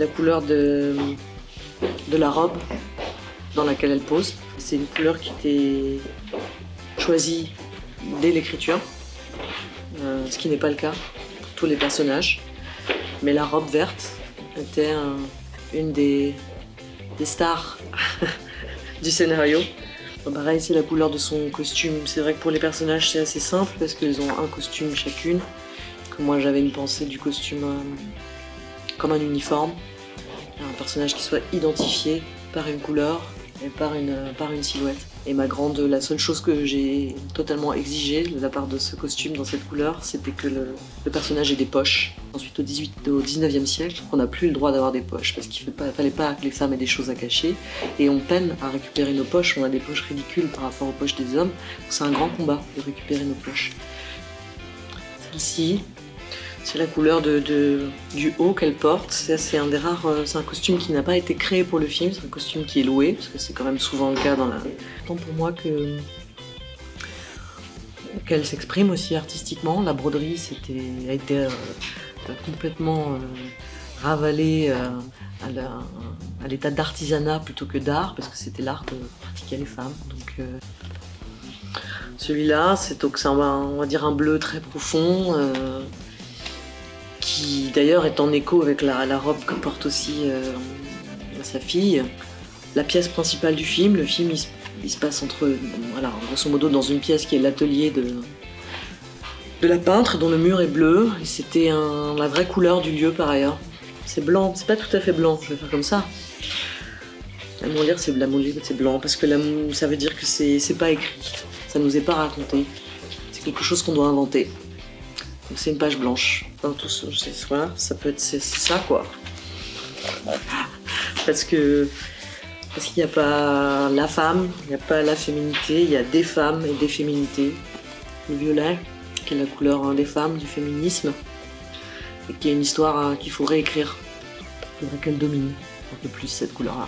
la couleur de la robe dans laquelle elle pose. C'est une couleur qui était choisie dès l'écriture, ce qui n'est pas le cas pour tous les personnages. Mais la robe verte était une des stars du scénario. Pareil, c'est la couleur de son costume. C'est vrai que pour les personnages, c'est assez simple parce qu'ils ont un costume chacune. Que moi, j'avais une pensée du costume comme un uniforme. Un personnage qui soit identifié par une couleur et par une silhouette. Et la seule chose que j'ai totalement exigée de la part de ce costume dans cette couleur, c'était que le personnage ait des poches. Ensuite, au 19e siècle, on n'a plus le droit d'avoir des poches parce qu'il ne fallait pas que les femmes aient des choses à cacher. Et on peine à récupérer nos poches, on a des poches ridicules par rapport aux poches des hommes. C'est un grand combat de récupérer nos poches. Celle-ci, c'est la couleur du haut qu'elle porte. C'est un des rares. C'est un costume qui n'a pas été créé pour le film, c'est un costume qui est loué, parce que c'est quand même souvent le cas dans la. Tant pour moi qu'elle s'exprime aussi artistiquement. La broderie a été complètement ravalée à l'état d'artisanat plutôt que d'art, parce que c'était l'art que pratiquaient les femmes. Donc, celui-là, c'est on va dire un bleu très profond. Qui d'ailleurs est en écho avec la robe que porte aussi sa fille. La pièce principale du film, le film il se passe voilà, grosso modo dans une pièce qui est l'atelier de la peintre dont le mur est bleu, et c'était la vraie couleur du lieu par ailleurs. C'est blanc, c'est pas tout à fait blanc, je vais faire comme ça. La moulure c'est blanc, parce que ça veut dire que c'est pas écrit, ça nous est pas raconté, c'est quelque chose qu'on doit inventer. C'est une page blanche. Enfin, voilà, ça peut être c'est ça quoi. Parce qu'il n'y a pas la femme, il n'y a pas la féminité, il y a des femmes et des féminités. Le violet, qui est la couleur des femmes, du féminisme, et qui est une histoire qu'il faudrait écrire. Il faudrait qu'elle domine un peu plus cette couleur-là.